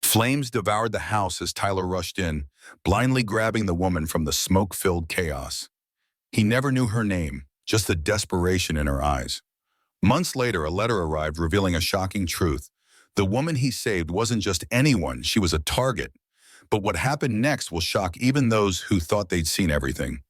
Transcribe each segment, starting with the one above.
Flames devoured the house as Tyler rushed in, blindly grabbing the woman from the smoke-filled chaos. He never knew her name, just the desperation in her eyes. Months later, a letter arrived revealing a shocking truth. The woman he saved wasn't just anyone, she was a target. But what happened next will shock even those who thought they'd seen everything.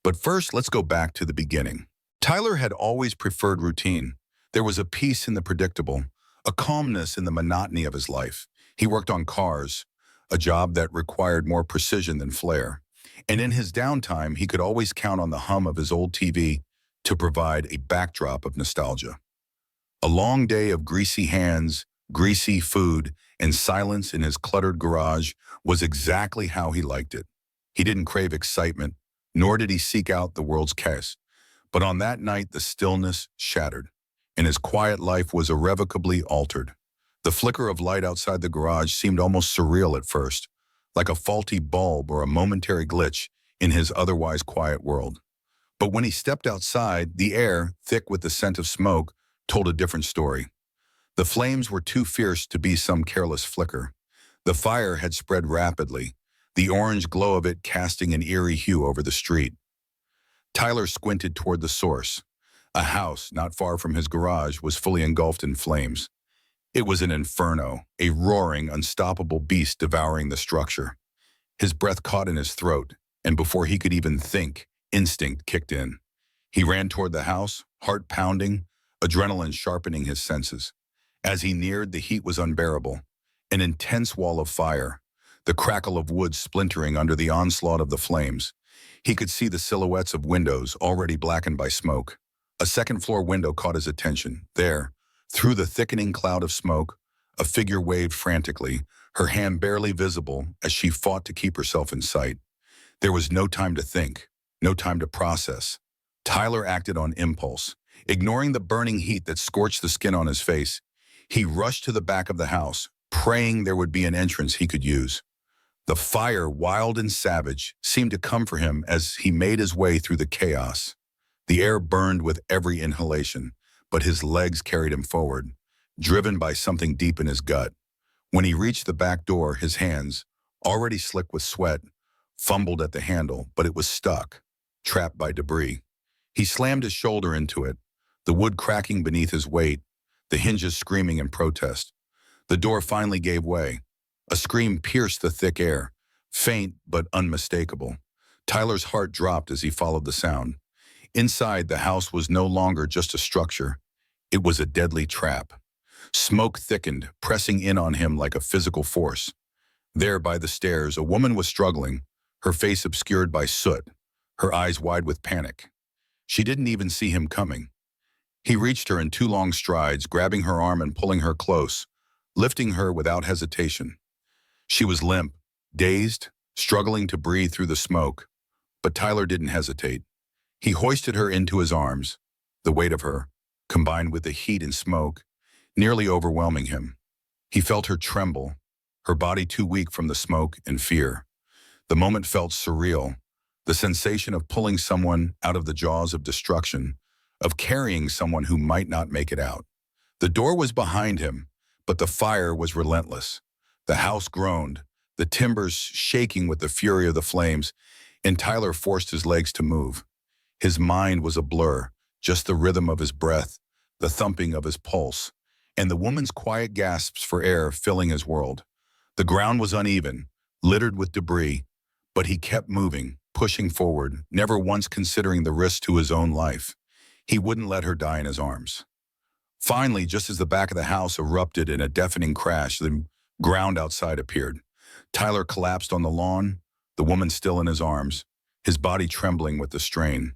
But first, let's go back to the beginning. Tyler had always preferred routine. There was a peace in the predictable, a calmness in the monotony of his life. He worked on cars, a job that required more precision than flair. And in his downtime, he could always count on the hum of his old TV to provide a backdrop of nostalgia. A long day of greasy hands, greasy food, and silence in his cluttered garage was exactly how he liked it. He didn't crave excitement, nor did he seek out the world's chaos. But on that night, the stillness shattered, and his quiet life was irrevocably altered. The flicker of light outside the garage seemed almost surreal at first, like a faulty bulb or a momentary glitch in his otherwise quiet world. But when he stepped outside, the air, thick with the scent of smoke, told a different story. The flames were too fierce to be some careless flicker. The fire had spread rapidly, the orange glow of it casting an eerie hue over the street. Tyler squinted toward the source. A house not far from his garage was fully engulfed in flames. It was an inferno, a roaring, unstoppable beast devouring the structure. His breath caught in his throat, and before he could even think, instinct kicked in. He ran toward the house, heart pounding, adrenaline sharpening his senses. As he neared, the heat was unbearable. An intense wall of fire, the crackle of wood splintering under the onslaught of the flames. He could see the silhouettes of windows already blackened by smoke. A second-floor window caught his attention. There, through the thickening cloud of smoke, a figure waved frantically, her hand barely visible as she fought to keep herself in sight. There was no time to think, no time to process. Tyler acted on impulse. Ignoring the burning heat that scorched the skin on his face, he rushed to the back of the house, praying there would be an entrance he could use. The fire, wild and savage, seemed to come for him as he made his way through the chaos. The air burned with every inhalation, but his legs carried him forward, driven by something deep in his gut. When he reached the back door, his hands, already slick with sweat, fumbled at the handle, but it was stuck, trapped by debris. He slammed his shoulder into it, the wood cracking beneath his weight, the hinges screaming in protest. The door finally gave way. A scream pierced the thick air, faint but unmistakable. Tyler's heart dropped as he followed the sound. Inside, the house was no longer just a structure. It was a deadly trap. Smoke thickened, pressing in on him like a physical force. There, by the stairs, a woman was struggling, her face obscured by soot, her eyes wide with panic. She didn't even see him coming. He reached her in 2 long strides, grabbing her arm and pulling her close, lifting her without hesitation. She was limp, dazed, struggling to breathe through the smoke, but Tyler didn't hesitate. He hoisted her into his arms, the weight of her, combined with the heat and smoke, nearly overwhelming him. He felt her tremble, her body too weak from the smoke and fear. The moment felt surreal, the sensation of pulling someone out of the jaws of destruction, of carrying someone who might not make it out. The door was behind him, but the fire was relentless. The house groaned, the timbers shaking with the fury of the flames, and Tyler forced his legs to move. His mind was a blur, just the rhythm of his breath, the thumping of his pulse, and the woman's quiet gasps for air filling his world. The ground was uneven, littered with debris, but he kept moving, pushing forward, never once considering the risk to his own life. He wouldn't let her die in his arms. Finally, just as the back of the house erupted in a deafening crash, the ground outside appeared. Tyler collapsed on the lawn, the woman still in his arms, his body trembling with the strain.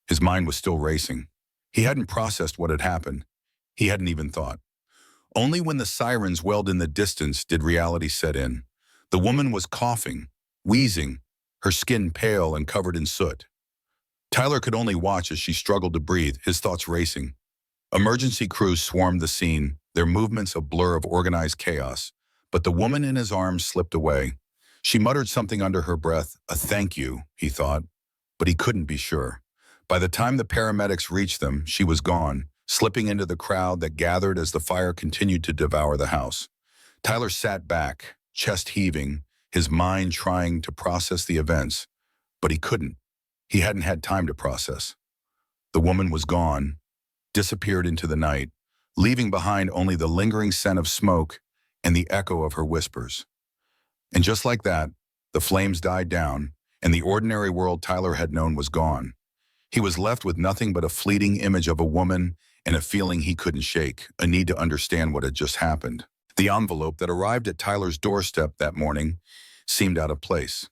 His mind was still racing. He hadn't processed what had happened. He hadn't even thought. Only when the sirens wailed in the distance did reality set in. The woman was coughing, wheezing, her skin pale and covered in soot. Tyler could only watch as she struggled to breathe, his thoughts racing. Emergency crews swarmed the scene, their movements a blur of organized chaos. But the woman in his arms slipped away. She muttered something under her breath, a thank you, he thought, but he couldn't be sure. By the time the paramedics reached them, she was gone, slipping into the crowd that gathered as the fire continued to devour the house. Tyler sat back, chest heaving, his mind trying to process the events, but he couldn't. He hadn't had time to process. The woman was gone, disappeared into the night, leaving behind only the lingering scent of smoke and the echo of her whispers. And just like that, the flames died down, and the ordinary world Tyler had known was gone. He was left with nothing but a fleeting image of a woman and a feeling he couldn't shake, a need to understand what had just happened. The envelope that arrived at Tyler's doorstep that morning seemed out of place.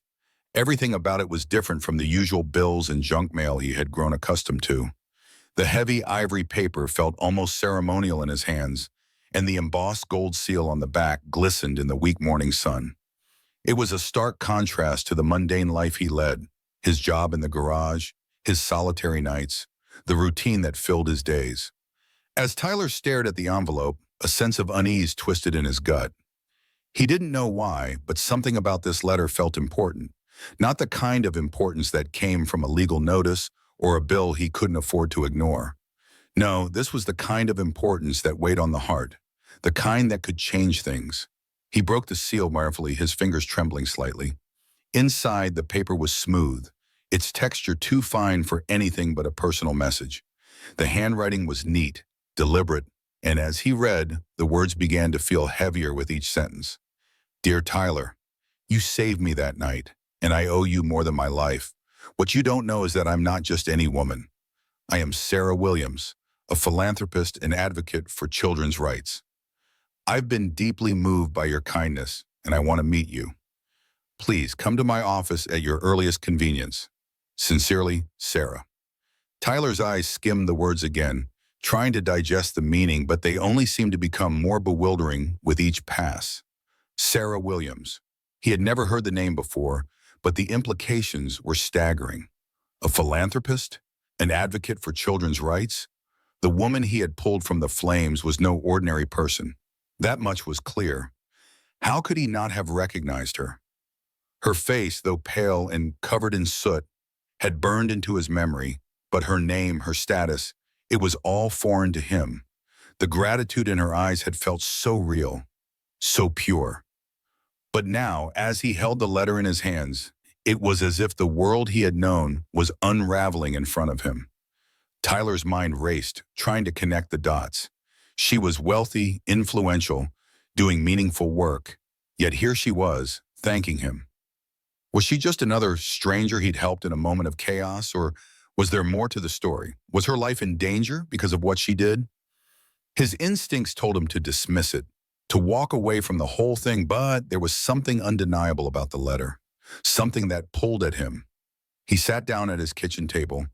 Everything about it was different from the usual bills and junk mail he had grown accustomed to. The heavy ivory paper felt almost ceremonial in his hands, and the embossed gold seal on the back glistened in the weak morning sun. It was a stark contrast to the mundane life he led, his job in the garage, his solitary nights, the routine that filled his days. As Tyler stared at the envelope, a sense of unease twisted in his gut. He didn't know why, but something about this letter felt important. Not the kind of importance that came from a legal notice or a bill he couldn't afford to ignore. No, this was the kind of importance that weighed on the heart, the kind that could change things. He broke the seal carefully, his fingers trembling slightly. Inside, the paper was smooth, its texture too fine for anything but a personal message. The handwriting was neat, deliberate, and as he read, the words began to feel heavier with each sentence. Dear Tyler, you saved me that night, and I owe you more than my life. What you don't know is that I'm not just any woman. I am Sarah Williams, a philanthropist and advocate for children's rights. I've been deeply moved by your kindness, and I want to meet you. Please come to my office at your earliest convenience. Sincerely, Sarah. Tyler's eyes skimmed the words again, trying to digest the meaning, but they only seemed to become more bewildering with each pass. Sarah Williams. He had never heard the name before, but the implications were staggering. A philanthropist? An advocate for children's rights? The woman he had pulled from the flames was no ordinary person. That much was clear. How could he not have recognized her? Her face, though pale and covered in soot, had burned into his memory, but her name, her status, it was all foreign to him. The gratitude in her eyes had felt so real, so pure. But now, as he held the letter in his hands, it was as if the world he had known was unraveling in front of him. Tyler's mind raced, trying to connect the dots. She was wealthy, influential, doing meaningful work, yet here she was, thanking him. Was she just another stranger he'd helped in a moment of chaos, or was there more to the story? Was her life in danger because of what she did? His instincts told him to dismiss it, to walk away from the whole thing, but there was something undeniable about the letter, something that pulled at him. He sat down at his kitchen table,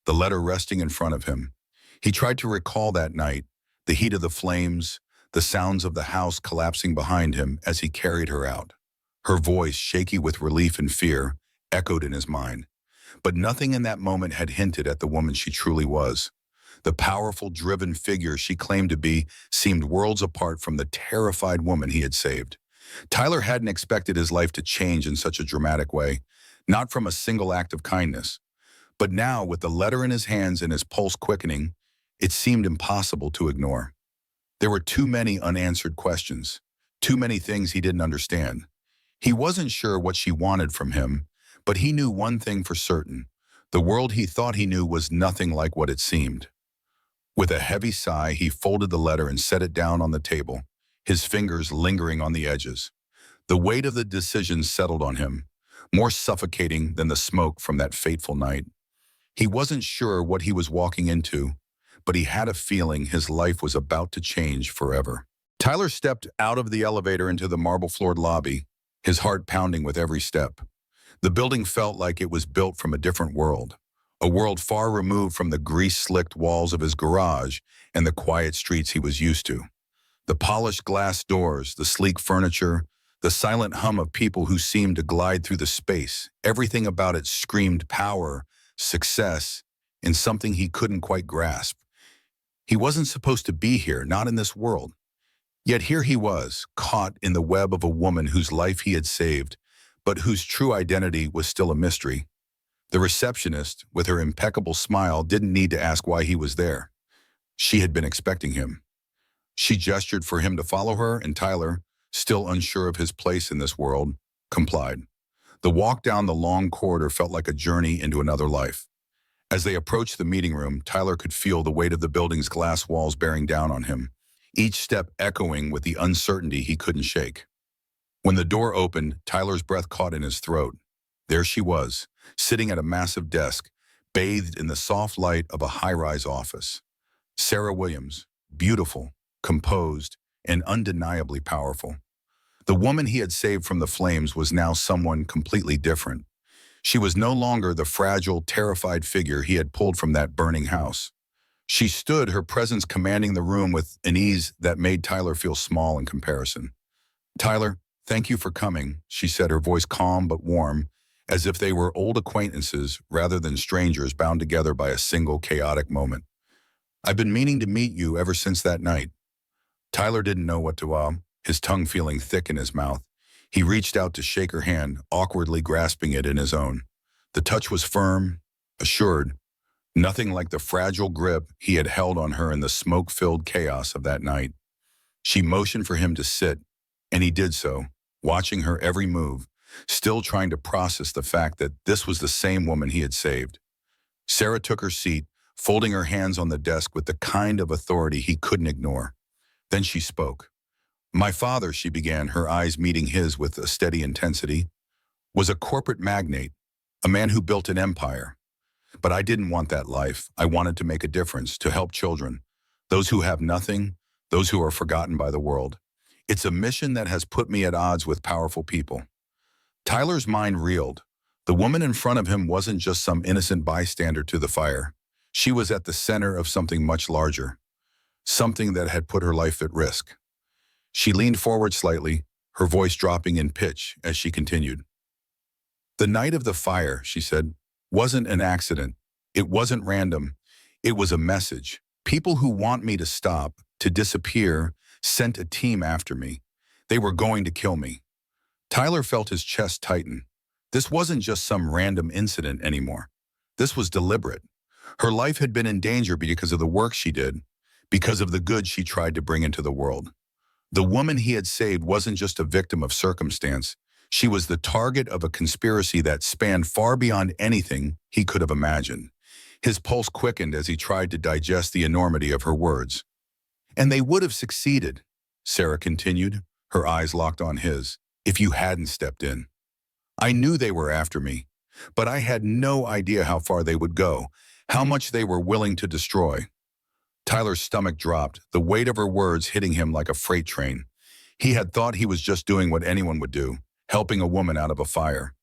the letter resting in front of him. He tried to recall that night, the heat of the flames, the sounds of the house collapsing behind him as he carried her out. Her voice, shaky with relief and fear, echoed in his mind. But nothing in that moment had hinted at the woman she truly was. The powerful, driven figure she claimed to be seemed worlds apart from the terrified woman he had saved. Tyler hadn't expected his life to change in such a dramatic way, not from a single act of kindness. But now, with the letter in his hands and his pulse quickening, it seemed impossible to ignore. There were too many unanswered questions, too many things he didn't understand. He wasn't sure what she wanted from him, but he knew one thing for certain. The world he thought he knew was nothing like what it seemed. With a heavy sigh, he folded the letter and set it down on the table, his fingers lingering on the edges. The weight of the decision settled on him, more suffocating than the smoke from that fateful night. He wasn't sure what he was walking into, but he had a feeling his life was about to change forever. Tyler stepped out of the elevator into the marble-floored lobby, his heart pounding with every step. The building felt like it was built from a different world, a world far removed from the grease-slicked walls of his garage and the quiet streets he was used to. The polished glass doors, the sleek furniture, the silent hum of people who seemed to glide through the space, everything about it screamed power, success, and something he couldn't quite grasp. He wasn't supposed to be here, not in this world. Yet here he was, caught in the web of a woman whose life he had saved, but whose true identity was still a mystery. The receptionist, with her impeccable smile, didn't need to ask why he was there. She had been expecting him. She gestured for him to follow her, and Tyler, still unsure of his place in this world, complied. The walk down the long corridor felt like a journey into another life. As they approached the meeting room, Tyler could feel the weight of the building's glass walls bearing down on him, each step echoing with the uncertainty he couldn't shake. When the door opened, Tyler's breath caught in his throat. There she was, sitting at a massive desk, bathed in the soft light of a high-rise office. Sarah Williams, beautiful, composed, and undeniably powerful. The woman he had saved from the flames was now someone completely different. She was no longer the fragile, terrified figure he had pulled from that burning house. She stood, her presence commanding the room with an ease that made Tyler feel small in comparison. "Tyler, thank you for coming," she said, her voice calm but warm, as if they were old acquaintances rather than strangers bound together by a single chaotic moment. "I've been meaning to meet you ever since that night." Tyler didn't know what to, his tongue feeling thick in his mouth. He reached out to shake her hand, awkwardly grasping it in his own. The touch was firm, assured, nothing like the fragile grip he had held on her in the smoke-filled chaos of that night. She motioned for him to sit, and he did so, watching her every move, still trying to process the fact that this was the same woman he had saved. Sarah took her seat, folding her hands on the desk with the kind of authority he couldn't ignore. Then she spoke. "My father," she began, her eyes meeting his with a steady intensity, "was a corporate magnate, a man who built an empire. But I didn't want that life. I wanted to make a difference, to help children, those who have nothing, those who are forgotten by the world. It's a mission that has put me at odds with powerful people." Tyler's mind reeled. The woman in front of him wasn't just some innocent bystander to the fire. She was at the center of something much larger, something that had put her life at risk. She leaned forward slightly, her voice dropping in pitch as she continued. "The night of the fire," she said, "wasn't an accident. It wasn't random. It was a message. People who want me to stop, to disappear, sent a team after me. They were going to kill me." Tyler felt his chest tighten. This wasn't just some random incident anymore. This was deliberate. Her life had been in danger because of the work she did, because of the good she tried to bring into the world. The woman he had saved wasn't just a victim of circumstance. She was the target of a conspiracy that spanned far beyond anything he could have imagined. His pulse quickened as he tried to digest the enormity of her words. "And they would have succeeded," Sarah continued, her eyes locked on his, "if you hadn't stepped in. I knew they were after me, but I had no idea how far they would go, how much they were willing to destroy." Tyler's stomach dropped, the weight of her words hitting him like a freight train. He had thought he was just doing what anyone would do, helping a woman out of a fire.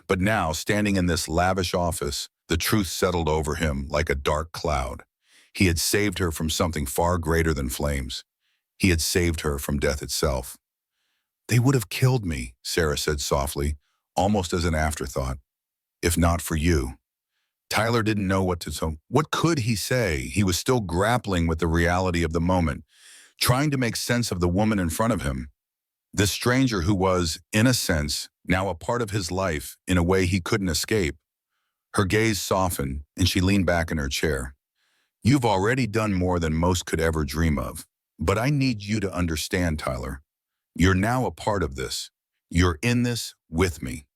But now, standing in this lavish office, the truth settled over him like a dark cloud. He had saved her from something far greater than flames. He had saved her from death itself. "They would have killed me," Sarah said softly, almost as an afterthought, "if not for you." Tyler didn't know what to say. What could he say? He was still grappling with the reality of the moment, trying to make sense of the woman in front of him. This stranger who was, in a sense, now a part of his life in a way he couldn't escape. Her gaze softened, and she leaned back in her chair. "You've already done more than most could ever dream of. But I need you to understand, Tyler. You're now a part of this. You're in this with me."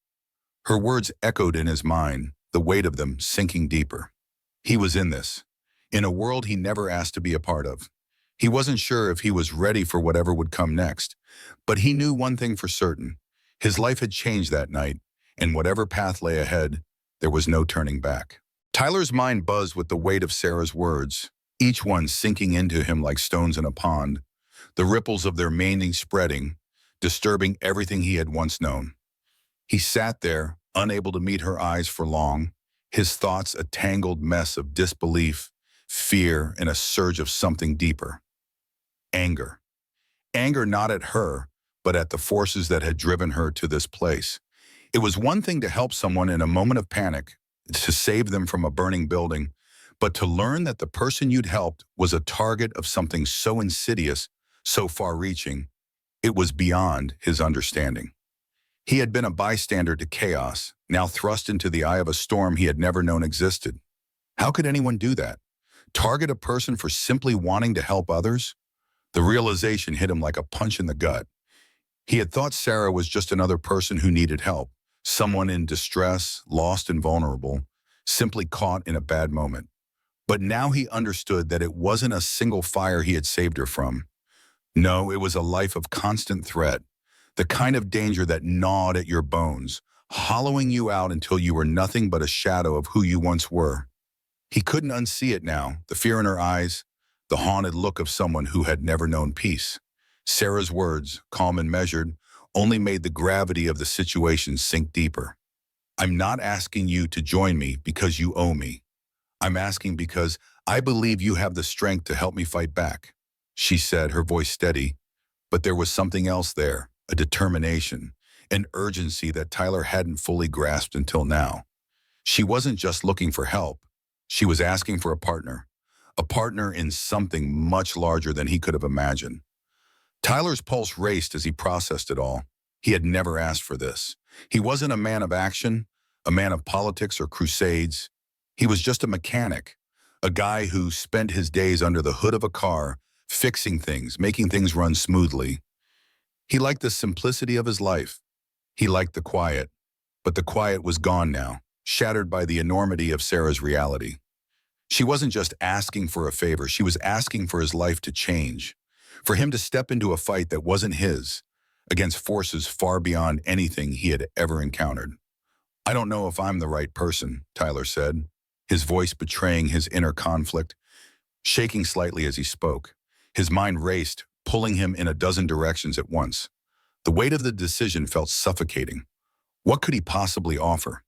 Her words echoed in his mind, the weight of them sinking deeper. He was in this, in a world he never asked to be a part of. He wasn't sure if he was ready for whatever would come next, but he knew one thing for certain. His life had changed that night, and whatever path lay ahead, there was no turning back. Tyler's mind buzzed with the weight of Sarah's words, each one sinking into him like stones in a pond, the ripples of their meaning spreading, disturbing everything he had once known. He sat there, unable to meet her eyes for long, his thoughts a tangled mess of disbelief, fear, and a surge of something deeper. Anger. Anger not at her, but at the forces that had driven her to this place. It was one thing to help someone in a moment of panic, to save them from a burning building, but to learn that the person you'd helped was a target of something so insidious, so far-reaching, it was beyond his understanding. He had been a bystander to chaos, now thrust into the eye of a storm he had never known existed. How could anyone do that? Target a person for simply wanting to help others? The realization hit him like a punch in the gut. He had thought Sarah was just another person who needed help, someone in distress, lost and vulnerable, simply caught in a bad moment. But now he understood that it wasn't a single fire he had saved her from. No, it was a life of constant threat, the kind of danger that gnawed at your bones, hollowing you out until you were nothing but a shadow of who you once were. He couldn't unsee it now, the fear in her eyes, the haunted look of someone who had never known peace. Sarah's words, calm and measured, only made the gravity of the situation sink deeper. I'm not asking you to join me because you owe me. I'm asking because I believe you have the strength to help me fight back, she said, her voice steady. But there was something else there, a determination, an urgency that Tyler hadn't fully grasped until now. She wasn't just looking for help. She was asking for a partner in something much larger than he could have imagined. Tyler's pulse raced as he processed it all. He had never asked for this. He wasn't a man of action, a man of politics or crusades. He was just a mechanic, a guy who spent his days under the hood of a car, fixing things, making things run smoothly. He liked the simplicity of his life. He liked the quiet, but the quiet was gone now, shattered by the enormity of Sarah's reality. She wasn't just asking for a favor, she was asking for his life to change, for him to step into a fight that wasn't his, against forces far beyond anything he had ever encountered. I don't know if I'm the right person, Tyler said, his voice betraying his inner conflict, shaking slightly as he spoke. His mind raced, pulling him in a dozen directions at once. The weight of the decision felt suffocating. What could he possibly offer?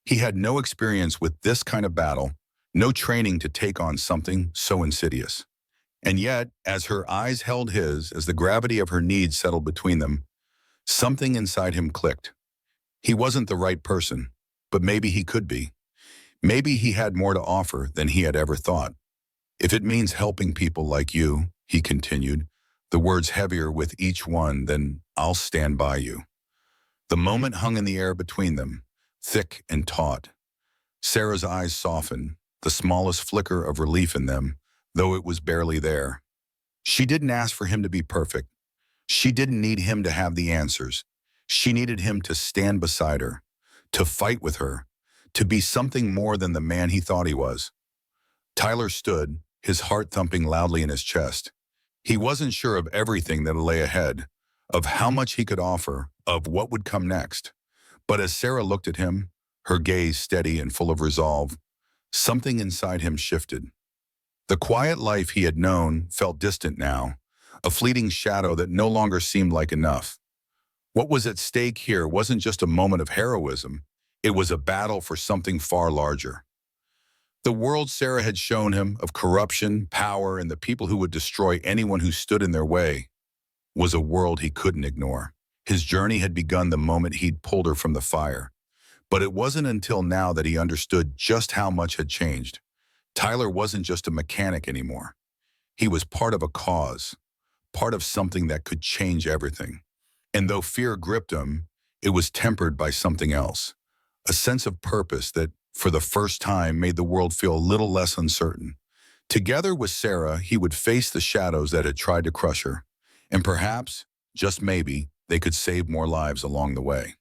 He had no experience with this kind of battle, no training to take on something so insidious. And yet, as her eyes held his, as the gravity of her needs settled between them, something inside him clicked. He wasn't the right person, but maybe he could be. Maybe he had more to offer than he had ever thought. If it means helping people like you, he continued, the words heavier with each one, then I'll stand by you. The moment hung in the air between them, thick and taut. Sarah's eyes softened, the smallest flicker of relief in them, though it was barely there. She didn't ask for him to be perfect. She didn't need him to have the answers. She needed him to stand beside her, to fight with her, to be something more than the man he thought he was. Tyler stood, his heart thumping loudly in his chest. He wasn't sure of everything that lay ahead, of how much he could offer, of what would come next. But as Sarah looked at him, her gaze steady and full of resolve, something inside him shifted. The quiet life he had known felt distant now, a fleeting shadow that no longer seemed like enough. What was at stake here wasn't just a moment of heroism, it was a battle for something far larger. The world Sarah had shown him of corruption, power, and the people who would destroy anyone who stood in their way was a world he couldn't ignore. His journey had begun the moment he'd pulled her from the fire. But it wasn't until now that he understood just how much had changed. Tyler wasn't just a mechanic anymore. He was part of a cause, part of something that could change everything. And though fear gripped him, it was tempered by something else, a sense of purpose that, for the first time, made the world feel a little less uncertain. Together with Sarah, he would face the shadows that had tried to crush her, and perhaps, just maybe, they could save more lives along the way.